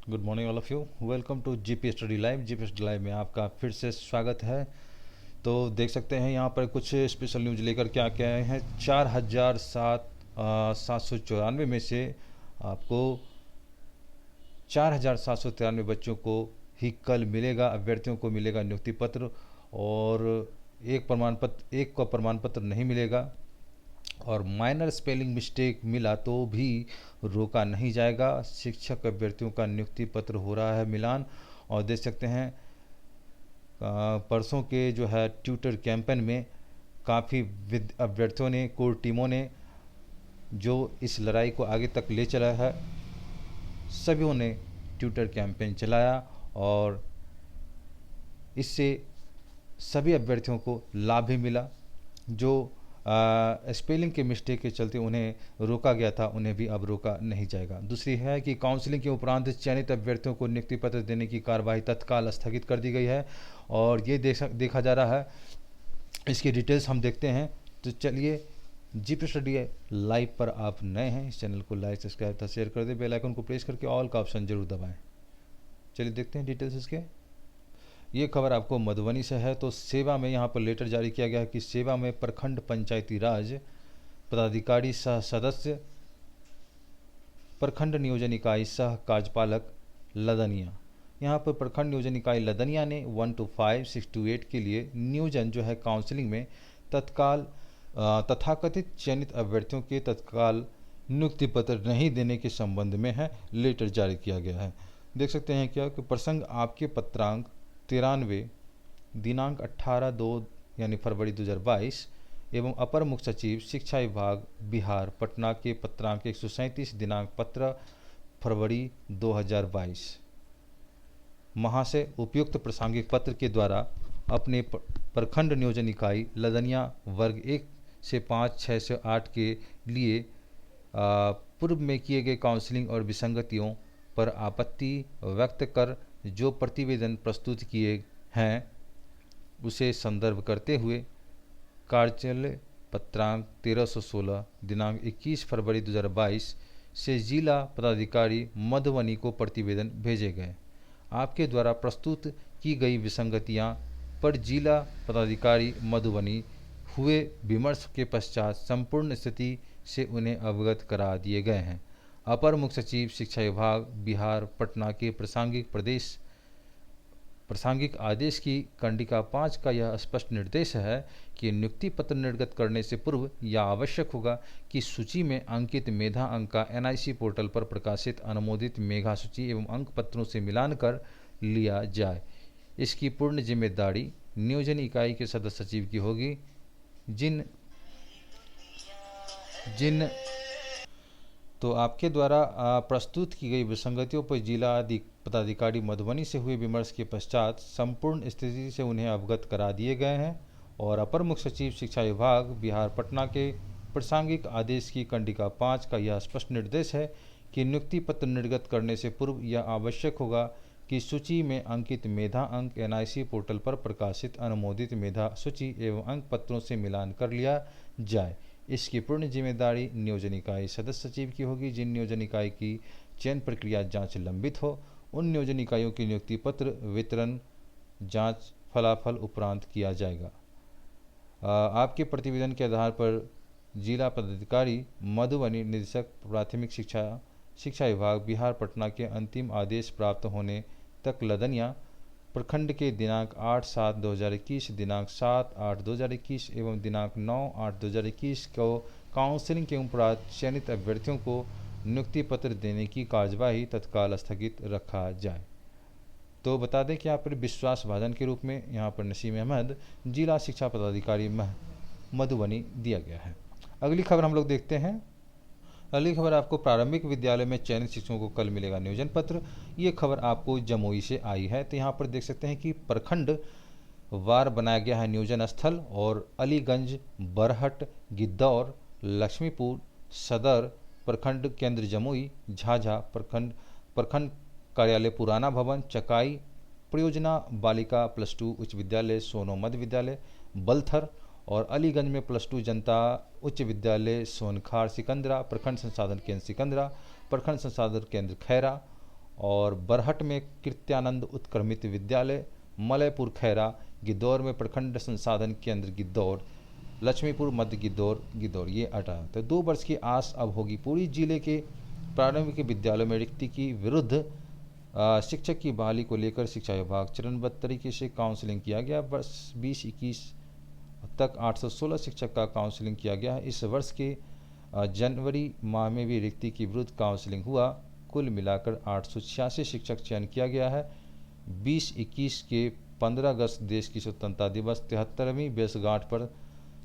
Good morning all of you. Welcome to GP study live. GP study live में आपका फिर से स्वागत है। तो देख सकते हैं यहाँ पर कुछ स्पेशल न्यूज़ लेकर के आके आए हैं। 4,794 में से आपको 4,793 बच्चों को ही कल मिलेगा, अभ्यर्थियों को मिलेगा नियुक्ति पत्र, और एक का प्रमाण पत्र नहीं मिलेगा। और माइनर स्पेलिंग मिस्टेक मिला तो भी रोका नहीं जाएगा। शिक्षक अभ्यर्थियों का नियुक्ति पत्र हो रहा है मिलान। और देख सकते हैं परसों के जो है ट्यूटर कैंपेन में काफ़ी अभ्यर्थियों ने, कोर टीमों ने जो इस लड़ाई को आगे तक ले चला है, सभी ने ट्यूटर कैंपेन चलाया और इससे सभी अभ्यर्थियों को लाभ भी मिला। जो स्पेलिंग के मिस्टेक के चलते उन्हें रोका गया था, उन्हें भी अब रोका नहीं जाएगा। दूसरी है कि काउंसलिंग के उपरांत चयनित अभ्यर्थियों को नियुक्ति पत्र देने की कार्रवाई तत्काल स्थगित कर दी गई है। और ये देखा जा रहा है, इसकी डिटेल्स हम देखते हैं। तो चलिए, जीपी स्टडी लाइव पर आप नए हैं, इस चैनल को लाइक सब्सक्राइब तथा शेयर कर दें, बेल आइकन को प्रेस करके ऑल का ऑप्शन जरूर दबाएं। चलिए देखते हैं डिटेल्स इसके। ये खबर आपको मधुबनी से है। तो सेवा में यहाँ पर लेटर जारी किया गया है कि सेवा में प्रखंड पंचायती राज पदाधिकारी सह सदस्य, प्रखंड नियोजन इकाई सह कार्यपालक लदनिया। यहाँ पर प्रखंड नियोजन इकाई लदनिया ने 1 to 5, 6 to 8 के लिए नियोजन जो है काउंसलिंग में तथाकथित चयनित अभ्यर्थियों के तत्काल नियुक्ति पत्र नहीं देने के संबंध में है लेटर जारी किया गया है। देख सकते हैं क्या कि प्रसंग आपके पत्रांक 93 दिनांक 18/2 यानी फरवरी 2022 एवं अपर मुख्य सचिव शिक्षा विभाग बिहार पटना के पत्रांक 137 दिनांक 15 फरवरी 2022 महाशय उपयुक्त प्रासंगिक पत्र के द्वारा अपने प्रखंड नियोजन इकाई लदनिया वर्ग 1 से 5, 6 से 8 के लिए पूर्व में किए गए काउंसलिंग और विसंगतियों पर आपत्ति व्यक्त कर जो प्रतिवेदन प्रस्तुत किए हैं उसे संदर्भ करते हुए कार्यालय पत्रांक 1316 दिनांक 21 फरवरी 2022 से जिला पदाधिकारी मधुबनी को प्रतिवेदन भेजे गए। आपके द्वारा प्रस्तुत की गई विसंगतियां पर जिला पदाधिकारी मधुबनी हुए विमर्श के पश्चात संपूर्ण स्थिति से उन्हें अवगत करा दिए गए हैं। अपर मुख्य सचिव शिक्षा विभाग बिहार पटना के प्रासंगिक आदेश की कंडिका 5 का यह स्पष्ट निर्देश है कि नियुक्ति पत्र निर्गत करने से पूर्व यह आवश्यक होगा कि सूची में अंकित मेधा अंक का एनआईसी पोर्टल पर प्रकाशित अनुमोदित मेधा सूची एवं अंक पत्रों से मिलान कर लिया जाए। इसकी पूर्ण जिम्मेदारी नियोजन इकाई के सदस्य सचिव की होगी। तो आपके द्वारा प्रस्तुत की गई विसंगतियों पर जिला पदाधिकारी मधुबनी से हुए विमर्श के पश्चात संपूर्ण स्थिति से उन्हें अवगत करा दिए गए हैं। और अपर मुख्य सचिव शिक्षा विभाग बिहार पटना के प्रासंगिक आदेश की कंडिका 5 का यह स्पष्ट निर्देश है कि नियुक्ति पत्र निर्गत करने से पूर्व यह आवश्यक होगा कि सूची में अंकित मेधा अंक एनआईसी पोर्टल पर प्रकाशित अनुमोदित मेधा सूची एवं अंक पत्रों से मिलान कर लिया जाए। इसकी पूर्ण जिम्मेदारी नियोजन इकाई सदस्य सचिव की होगी। जिन नियोजन इकाई की चयन प्रक्रिया जांच लंबित हो उन नियोजन इकाइयों की नियुक्ति पत्र वितरण जांच फलाफल उपरांत किया जाएगा। आपके प्रतिवेदन के आधार पर जिला पदाधिकारी मधुबनी निदेशक प्राथमिक शिक्षा विभाग बिहार पटना के अंतिम आदेश प्राप्त होने तक लदनिया प्रखंड के दिनांक 8/7/2021, दिनांक 7/8/2021 एवं दिनांक 9/8/2021 को काउंसलिंग के उपरांत चयनित अभ्यर्थियों को नियुक्ति पत्र देने की कार्यवाही तत्काल स्थगित रखा जाए। तो बता दें कि यहाँ पर विश्वास भाजन के रूप में यहाँ पर नसीम अहमद जिला शिक्षा पदाधिकारी मधुबनी दिया गया है। अगली खबर हम लोग देखते हैं। अगली खबर आपको प्रारंभिक विद्यालय में चयनित शिक्षकों को कल मिलेगा नियोजन पत्र। ये खबर आपको जमुई से आई है। तो यहाँ पर देख सकते हैं कि प्रखंड वार बनाया गया है नियोजन स्थल, और अलीगंज, बरहट, गिद्धौर, लक्ष्मीपुर सदर प्रखंड केंद्र जमुई, झाझा प्रखंड कार्यालय पुराना भवन, चकाई परियोजना बालिका +2 उच्च विद्यालय सोनो मध्य विद्यालय बलथर, और अलीगंज में +2 जनता उच्च विद्यालय सोनखार सिकंदरा, प्रखंड संसाधन केंद्र सिकंदरा, प्रखंड संसाधन केंद्र खैरा, और बरहट में कृत्यानंद उत्क्रमित विद्यालय, मलयपुर खैरा गिद्धौर में प्रखंड संसाधन केंद्र गिद्धौर, लक्ष्मीपुर मध्य गिद्धौर ये 18। तो 2 वर्ष की आस अब होगी पूरी। जिले के प्रारंभिक विद्यालयों में रिक्ति की विरुद्ध शिक्षक की बहाली को लेकर शिक्षा विभाग चरणबद्ध तरीके से काउंसलिंग किया गया। वर्ष 2021 तक 816 शिक्षक का काउंसलिंग किया गया है। इस वर्ष के जनवरी माह में भी रिक्ति की विरुद्ध काउंसलिंग हुआ। कुल मिलाकर 886 शिक्षक चयन किया गया है। 2021 के 15 अगस्त देश की स्वतंत्रता दिवस 73वीं वर्षगांठ पर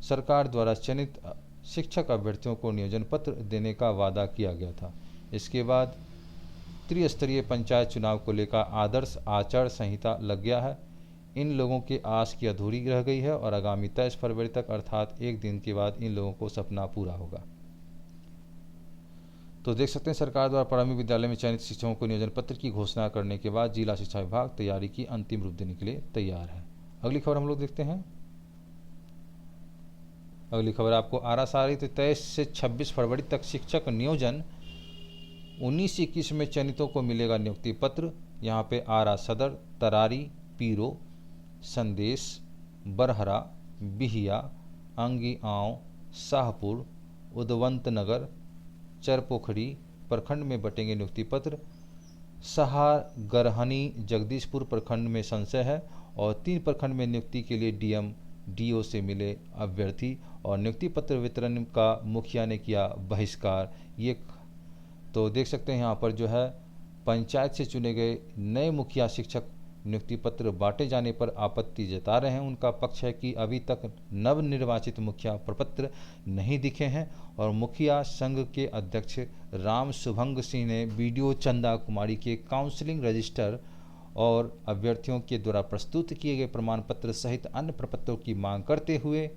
सरकार द्वारा चयनित शिक्षक अभ्यर्थियों को नियोजन पत्र देने का वादा किया गया था। इसके बाद त्रिस्तरीय पंचायत चुनाव को लेकर आदर्श आचार संहिता लग गया है। इन लोगों के आस की अधूरी रह गई है और आगामी 23 फरवरी तक अर्थात एक दिन के बाद इन लोगों को सपना पूरा होगा। तो देख सकते हैं सरकार द्वारा प्रारंभिक विद्यालय में चयनित शिक्षकों को नियोजन पत्र की घोषणा करने के बाद जिला शिक्षा विभाग तैयारी की अंतिम रूप देने के लिए तैयार है। अगली खबर हम लोग देखते हैं। अगली खबर आपको आरा से आ रही। तो 23 से 26 फरवरी तक शिक्षक नियोजन, 19-21 में चयनितों को मिलेगा नियुक्ति पत्र। यहाँ पे आरा सदर, तरारी, पीरो, संदेश, बरहरा, बिहिया, अंगिआंव, शाहपुर, उदवंत नगर, चरपोखरी प्रखंड में बटेंगे नियुक्ति पत्र। सहार, गरहनी, जगदीशपुर प्रखंड में संशय है और 3 प्रखंड में नियुक्ति के लिए डीएम डीओ से मिले अभ्यर्थी और नियुक्ति पत्र वितरण का मुखिया ने किया बहिष्कार। ये तो देख सकते हैं यहाँ पर जो है पंचायत से चुने गए नए मुखिया शिक्षक नियुक्ति पत्र बांटे जाने पर आपत्ति जता रहे हैं। उनका पक्ष है कि अभी तक नवनिर्वाचित मुखिया प्रपत्र नहीं दिखे हैं और मुखिया संघ के अध्यक्ष राम शुभंग सिंह ने बीडीओ चंदा कुमारी के काउंसलिंग रजिस्टर और अभ्यर्थियों के द्वारा प्रस्तुत किए गए प्रमाण पत्र सहित अन्य प्रपत्रों की मांग करते हुए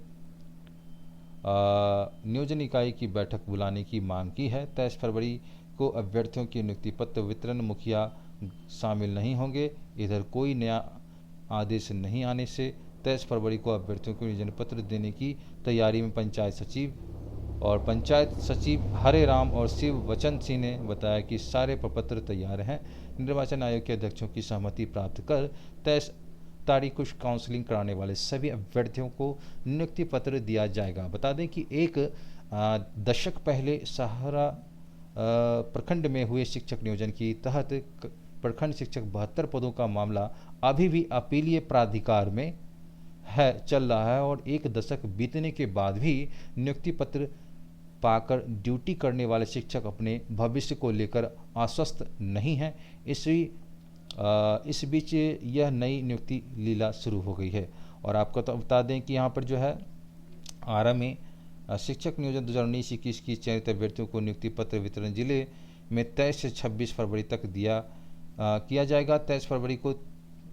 नियोजन इकाई की बैठक बुलाने की मांग की है। 23 फरवरी को अभ्यर्थियों के नियुक्ति पत्र वितरण मुखिया शामिल नहीं होंगे। इधर कोई नया आदेश नहीं आने से 23 फरवरी को अभ्यर्थियों को नियोजन पत्र देने की तैयारी में पंचायत सचिव हरे राम और शिव वचन सिंह ने बताया कि सारे प्रपत्र तैयार हैं। निर्वाचन आयोग के अध्यक्षों की सहमति प्राप्त कर 23 तारीख को काउंसलिंग कराने वाले सभी अभ्यर्थियों को नियुक्ति पत्र दिया जाएगा। बता दें कि एक दशक पहले सहारा प्रखंड में हुए शिक्षक नियोजन के तहत प्रखंड शिक्षक 72 पदों का मामला अभी भी अपीलीय प्राधिकार में चल रहा है और एक दशक बीतने के बाद भी नियुक्ति पत्र पाकर ड्यूटी करने वाले शिक्षक अपने भविष्य को लेकर आश्वस्त नहीं हैं। इस बीच यह नई नियुक्ति लीला शुरू हो गई है। और आपको तो बता दें कि यहाँ पर जो है आरा में शिक्षक नियोजन 2019-21 की चयनित अभ्यर्थियों को नियुक्ति पत्र वितरण जिले में 23 से 26 फरवरी तक किया जाएगा। 23 फरवरी को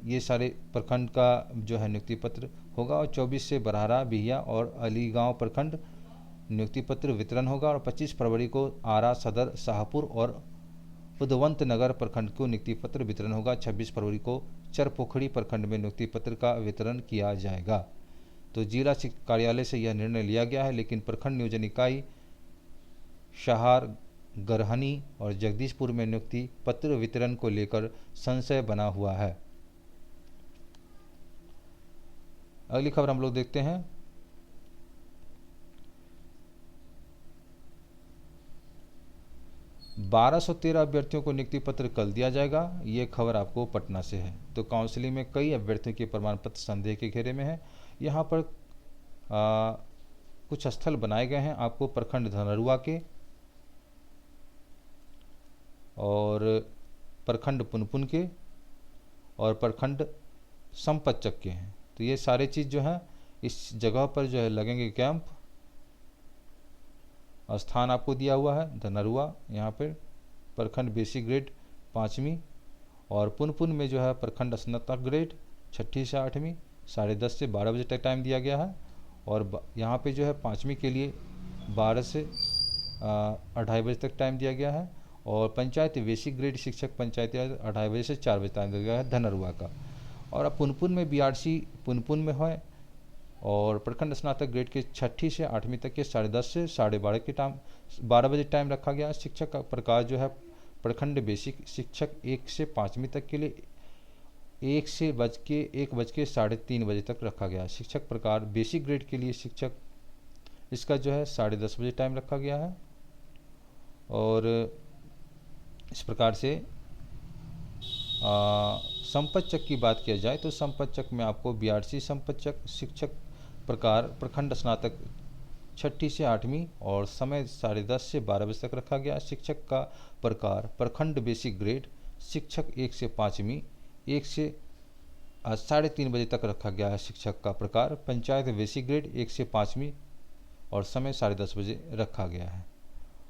ये सारे प्रखंड का जो है नियुक्ति पत्र होगा और 24 से बरहरा, बिहिया और अलीगांव प्रखंड नियुक्ति पत्र वितरण होगा और 25 फरवरी को आरा सदर, शाहपुर और उदवंत नगर प्रखंड को नियुक्ति पत्र वितरण होगा। 26 फरवरी को चरपोखड़ी प्रखंड में नियुक्ति पत्र का वितरण किया जाएगा। तो जिला कार्यालय से यह निर्णय लिया गया है, लेकिन प्रखंड नियोजन इकाई शहार, गरहनी और जगदीशपुर में नियुक्ति पत्र वितरण को लेकर संशय बना हुआ है। अगली खबर हम लोग देखते हैं। बारह 1213 अभ्यर्थियों को नियुक्ति पत्र कल दिया जाएगा। ये खबर आपको पटना से है। तो काउंसलिंग में कई अभ्यर्थियों के प्रमाण पत्र संदेह के घेरे में है। यहाँ पर कुछ स्थल बनाए गए हैं आपको प्रखंड धनरुआ के और प्रखंड पुनपुन के और प्रखंड संपतचक के हैं। तो ये सारे चीज़ जो है इस जगह पर जो है लगेंगे कैंप। स्थान आपको दिया हुआ है धनरुआ, यहाँ पर प्रखंड बेसिक ग्रेड 5वीं और पुनपुन में जो है प्रखंड स्नातक ग्रेड 6ठी से 8वीं 10:30 से 12 बजे तक टाइम दिया गया है। और यहाँ पे जो है 5वीं के लिए 12 से 2:30 बजे तक टाइम दिया गया है। और पंचायत बेसिक ग्रेड शिक्षक पंचायती 2:30 बजे से 4 बजे टाइम दिया गया है धनरुआ का। और अब पुनपुन में बीआरसी पुनपुन में है और प्रखंड स्नातक ग्रेड के 6ठी से 8वीं तक के 10:30 से 12:30 के टाइम 12 बजे टाइम रखा गया। शिक्षक का प्रकार जो है प्रखंड बेसिक शिक्षक 1 से 5वीं तक के लिए 1 बजे तक रखा गया। शिक्षक प्रकार बेसिक ग्रेड के लिए शिक्षक इसका जो है 10:30 बजे टाइम रखा गया है। और इस प्रकार से संपतचक की बात किया जाए तो संपतचक में आपको बीआरसी संपतचक शिक्षक प्रकार प्रखंड स्नातक 6ठी से 8वीं और समय 10:30 से 12 बजे तक रखा गया। शिक्षक का प्रकार प्रखंड बेसिक ग्रेड शिक्षक 1 से 5वीं 1 से 3:30 बजे तक रखा गया है। शिक्षक का प्रकार पंचायत बेसिक ग्रेड 1 से 5वीं और समय 10:30 बजे रखा गया है।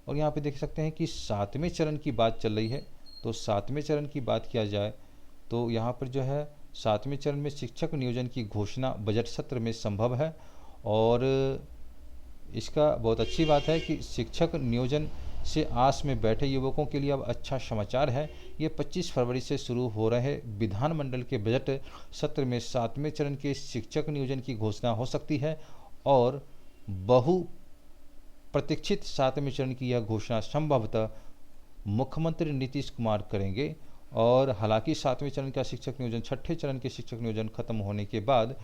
और यहाँ पे देख सकते हैं कि 7वें चरण की बात चल रही है। तो 7वें चरण की बात किया जाए तो यहाँ पर जो है 7वें चरण में शिक्षक नियोजन की घोषणा बजट सत्र में संभव है। और इसका बहुत अच्छी बात है कि शिक्षक नियोजन से आस में बैठे युवकों के लिए अब अच्छा समाचार है। ये 25 फरवरी से शुरू हो रहे विधानमंडल के बजट सत्र में 7वें चरण के शिक्षक नियोजन की घोषणा हो सकती है और बहु प्रतीक्षित 7वें चरण की यह घोषणा संभवतः मुख्यमंत्री नीतीश कुमार करेंगे। और हालांकि 7वें चरण का शिक्षक नियोजन 6ठे चरण के शिक्षक नियोजन खत्म होने के बाद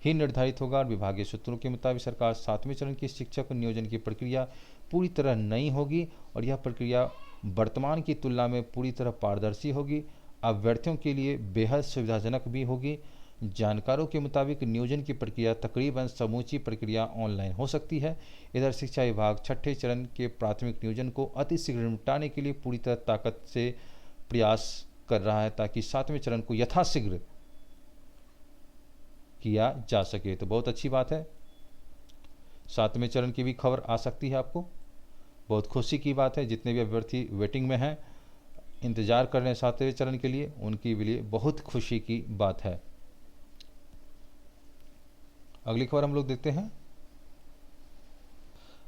ही निर्धारित होगा। और विभागीय सूत्रों के मुताबिक सरकार 7वें चरण की शिक्षक नियोजन की प्रक्रिया पूरी तरह नई होगी और यह प्रक्रिया वर्तमान की तुलना में पूरी तरह पारदर्शी होगी, अभ्यर्थियों के लिए बेहद सुविधाजनक भी होगी। जानकारों के मुताबिक नियोजन की प्रक्रिया तकरीबन समूची प्रक्रिया ऑनलाइन हो सकती है। इधर शिक्षा विभाग 6ठे चरण के प्राथमिक नियोजन को अतिशीघ्र निपटाने के लिए पूरी तरह ताकत से प्रयास कर रहा है ताकि 7वें चरण को यथाशीघ्र किया जा सके। तो बहुत अच्छी बात है, 7वें चरण की भी खबर आ सकती है आपको। बहुत खुशी की बात है, जितने भी अभ्यर्थी वेटिंग में हैं, इंतजार कर रहे हैं 7वें चरण के लिए, उनके लिए बहुत खुशी की बात है। अगली खबर हम लोग देखते हैं।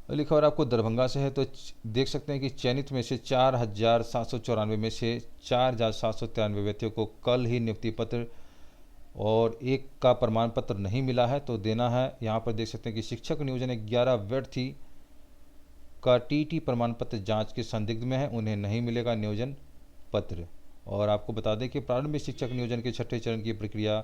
अगली खबर आपको दरभंगा से है। तो देख सकते हैं कि चयनित में से 4,794 में से 4,793 व्यक्तियों को कल ही नियुक्ति पत्र और एक का प्रमाण पत्र नहीं मिला है, तो देना है। यहाँ पर देख सकते हैं कि शिक्षक नियोजन 11 अभ्यर्थी का टीटी प्रमाण पत्र जांच के संदिग्ध में है, उन्हें नहीं मिलेगा नियोजन पत्र। और आपको बता दें कि प्रारंभिक शिक्षक नियोजन के 6ठे चरण की प्रक्रिया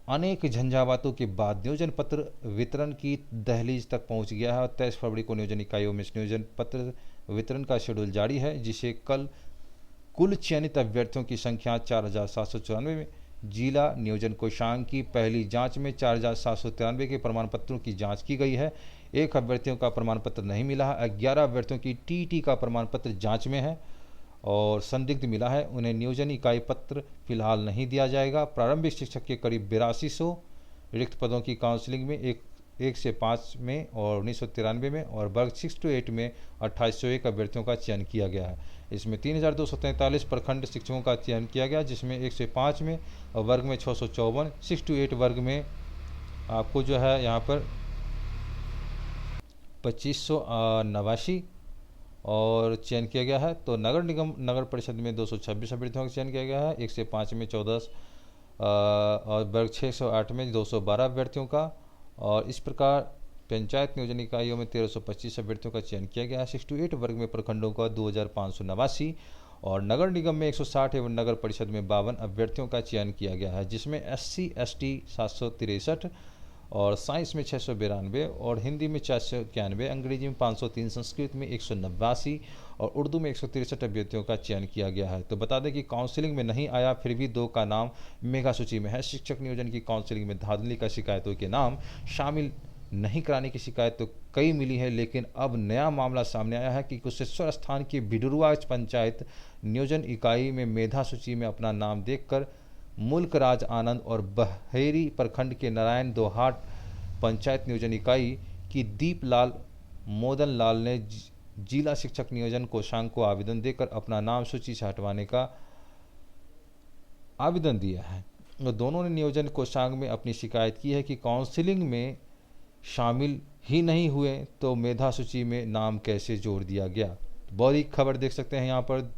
अनेक झंझावातों के बाद नियोजन पत्र वितरण की दहलीज तक पहुंच गया है और 23 फरवरी को नियोजन इकाइयों में नियोजन पत्र वितरण का शेड्यूल जारी है, जिसे कल कुल चयनित अभ्यर्थियों की संख्या 4,794 में जिला नियोजन कोषांग की पहली जांच में 4,793 के प्रमाण पत्रों की जांच की गई है। 1 अभ्यर्थियों का प्रमाण पत्र नहीं मिला है। 11 अभ्यर्थियों की टीटी का प्रमाण पत्र जांच में है और संदिग्ध मिला है, उन्हें नियोजन इकाई पत्र फिलहाल नहीं दिया जाएगा। प्रारंभिक शिक्षक के करीब 8200 रिक्त पदों की काउंसलिंग में 1 से 5 में और 1993 में और वर्ग 6 to 8 में 2801 अभ्यर्थियों का चयन किया गया है। इसमें 3243 प्रखंड शिक्षकों का चयन किया गया, जिसमें 1 से 5 में और वर्ग में 654, 6 to 8 वर्ग में आपको जो है यहाँ पर 2589 और चयन किया गया है। तो नगर निगम नगर परिषद में 226 अभ्यर्थियों का चयन किया गया है, 1 से 5 में 14 और वर्ग 608 में 212 अभ्यर्थियों का। और इस प्रकार पंचायत नियोजन इकाइयों में 1325 अभ्यर्थियों का चयन किया गया है। 6 to 8 वर्ग में प्रखंडों का 2589 और नगर निगम में 160 एवं नगर परिषद में 52 अभ्यर्थियों का चयन किया गया है, जिसमें SC ST 763 और साइंस में 692 और हिंदी में 491, अंग्रेजी में 503, संस्कृत में 189 और उर्दू में 163 अभ्यर्थियों का चयन किया गया है। तो बता दें कि काउंसलिंग में नहीं आया, फिर भी 2 का नाम मेगा सूची में है। शिक्षक नियोजन की काउंसलिंग में धांधली का शिकायतों के नाम शामिल नहीं कराने की शिकायत तो कई मिली है, लेकिन अब नया मामला सामने आया है कि कुशेश्वर स्थान की बिडुरुआ पंचायत नियोजन इकाई में मेधा सूची में अपना नाम देखकर मुल्क राज आनंद और बहेरी प्रखंड के नारायण दोहाट पंचायत नियोजन इकाई की दीपलाल मोदन लाल ने जिला शिक्षक नियोजन कोषांग को आवेदन देकर अपना नाम सूची से हटवाने का आवेदन दिया है। और दोनों ने नियोजन कोषांग में अपनी शिकायत की है कि काउंसलिंग में शामिल ही नहीं हुए तो मेधा सूची में नाम कैसे जोड़ दिया गया। बहुत ही खबर देख सकते हैं, यहाँ पर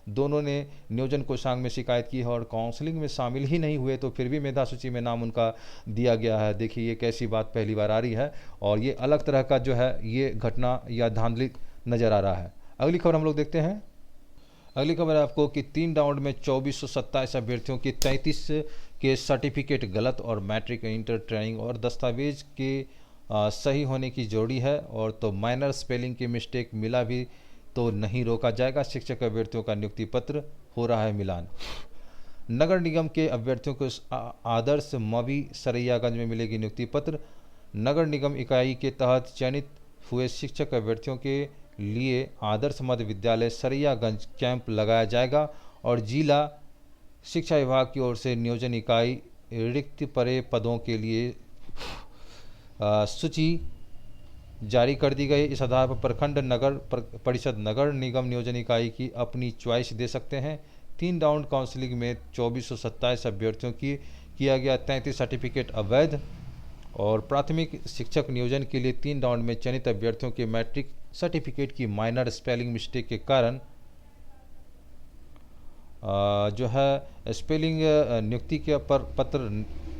दोनों ने नियोजन कोषांग में शिकायत की है और काउंसलिंग में शामिल ही नहीं हुए तो फिर भी मेधा सूची में नाम उनका दिया गया है। देखिए ये कैसी बात पहली बार आ रही है और ये अलग तरह का जो है ये घटना या धांधली नज़र आ रहा है। अगली खबर हम लोग देखते हैं। अगली खबर है आपको कि 3 राउंड में 2427 अभ्यर्थियों के 33 के सर्टिफिकेट गलत और मैट्रिक इंटर ट्रेनिंग और दस्तावेज के सही होने की जोड़ी है। और तो माइनर स्पेलिंग की मिस्टेक मिला भी तो नहीं रोका जाएगा। शिक्षक अभ्यर्थियों का नियुक्ति पत्र हो रहा है मिलान। नगर निगम के अभ्यर्थियों को आदर्श मवी सरैयागंज में मिलेगी नियुक्ति पत्र। नगर निगम इकाई के तहत चयनित हुए शिक्षक अभ्यर्थियों के लिए आदर्श मध्य विद्यालय सरैयागंज कैंप लगाया जाएगा और जिला शिक्षा विभाग की ओर से नियोजन इकाई रिक्त पड़े पदों के लिए सूची जारी कर दी गई। इस आधार पर प्रखंड नगर परिषद नगर निगम नियोजन इकाई की अपनी चॉइस दे सकते हैं। 3 राउंड काउंसलिंग में 2427 अभ्यर्थियों की किया गया 33 सर्टिफिकेट अवैध। और प्राथमिक शिक्षक नियोजन के लिए 3 राउंड में चयनित अभ्यर्थियों के मैट्रिक सर्टिफिकेट की माइनर स्पेलिंग मिस्टेक के कारण जो है स्पेलिंग नियुक्ति के पत्र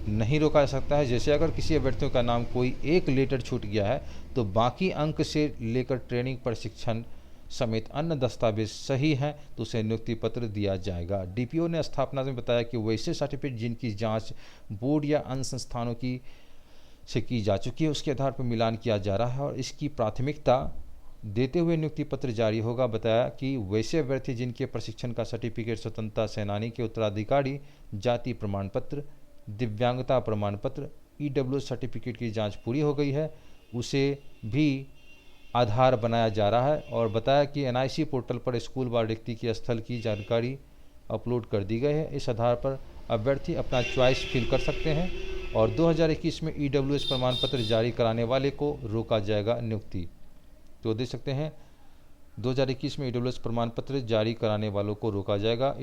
नहीं रोका जा सकता है। जैसे अगर किसी अभ्यर्थियों का नाम कोई एक लेटर छूट गया है तो बाकी अंक से लेकर ट्रेनिंग प्रशिक्षण समेत अन्य दस्तावेज सही हैं तो उसे नियुक्ति पत्र दिया जाएगा। डीपीओ ने स्थापना में बताया कि वैसे सर्टिफिकेट जिनकी जांच बोर्ड या अन्य संस्थानों से की जा चुकी है उसके आधार पर मिलान किया जा रहा है और इसकी प्राथमिकता देते हुए नियुक्ति पत्र जारी होगा। बताया कि वैसे अभ्यर्थी जिनके प्रशिक्षण का सर्टिफिकेट स्वतंत्रता सेनानी के उत्तराधिकारी, जाति प्रमाण पत्र, दिव्यांगता प्रमाण पत्र, ईडब्ल्यूएस सर्टिफिकेट की जांच पूरी हो गई है उसे भी आधार बनाया जा रहा है। और बताया कि एनआईसी पोर्टल पर स्कूल व रिक्ति के स्थल की जानकारी अपलोड कर दी गई है। इस आधार पर अभ्यर्थी अपना चॉइस फिल कर सकते हैं और 2021 में ईडब्ल्यूएस प्रमाण पत्र जारी कराने वाले को रोका जाएगा नियुक्ति। तो देख सकते हैं 2021 में ईडब्ल्यूएस प्रमाण पत्र जारी कराने वालों को रोका जाएगा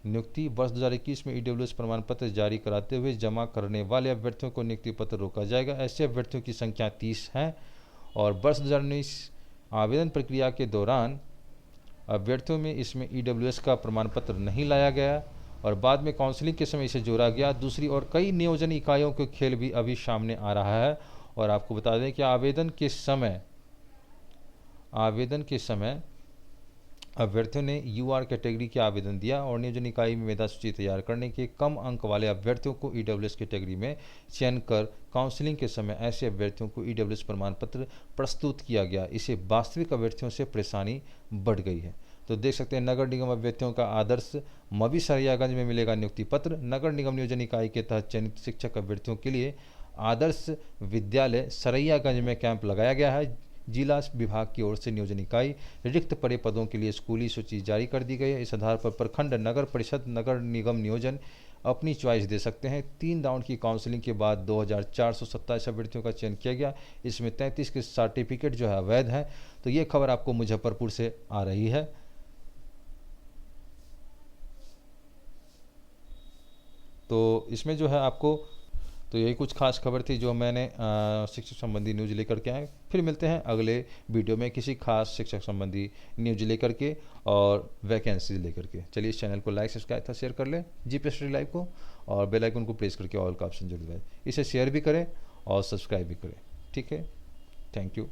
नियुक्ति। वर्ष 2021 में ईडब्ल्यूएस प्रमाण पत्र जारी कराते हुए जमा करने वाले अभ्यर्थियों को नियुक्ति पत्र रोका जाएगा। ऐसे अभ्यर्थियों की संख्या 30 है। और वर्ष 2019 आवेदन प्रक्रिया के दौरान अभ्यर्थियों में इसमें ईडब्ल्यूएस का प्रमाण पत्र नहीं लाया गया और बाद में काउंसलिंग के समय इसे जोड़ा गया। दूसरी ओर कई नियोजन इकाइयों के खेल भी अभी सामने आ रहा है। और आपको बता दें कि आवेदन के समय अभ्यर्थियों ने यूआर कैटेगरी के आवेदन दिया और नियोजन इकाई में मेधा सूची तैयार करने के कम अंक वाले अभ्यर्थियों को ईडब्ल्यूएस कैटेगरी में चयन कर काउंसलिंग के समय ऐसे अभ्यर्थियों को ईडब्ल्यूएस प्रमाण पत्र प्रस्तुत किया गया। इससे वास्तविक अभ्यर्थियों से परेशानी बढ़ गई है। तो देख सकते हैं नगर निगम अभ्यर्थियों का आदर्श मवी सरैयागंज में मिलेगा नियुक्ति पत्र। नगर निगम नियोजन इकाई के तहत चयनित शिक्षक अभ्यर्थियों के लिए आदर्श विद्यालय सरैयागंज में कैंप लगाया गया है। जिला विभाग की ओर से नियोजन इकाई रिक्त पड़े पदों के लिए स्कूली सूची जारी कर दी गई है। इस आधार पर प्रखंड नगर परिषद नगर निगम नियोजन अपनी चॉइस दे सकते हैं। 3 राउंड की काउंसलिंग के बाद 2427 अभ्यर्थियों का चयन किया गया। इसमें 33 के सर्टिफिकेट जो है अवैध हैं। तो ये खबर आपको मुजफ्फरपुर से आ रही है। तो इसमें जो है आपको तो यही कुछ खास खबर थी जो मैंने शिक्षक संबंधी न्यूज लेकर के आए। फिर मिलते हैं अगले वीडियो में किसी खास शिक्षक संबंधी न्यूज लेकर के और वैकेंसी लेकर के। चलिए इस चैनल को लाइक सब्सक्राइब था शेयर कर लें जीपी स्टडी लाइव को और बेल आइकन को प्रेस करके ऑल का ऑप्शन जरूर दबाएं। इसे शेयर भी करें और सब्सक्राइब भी करें। ठीक है, थैंक यू।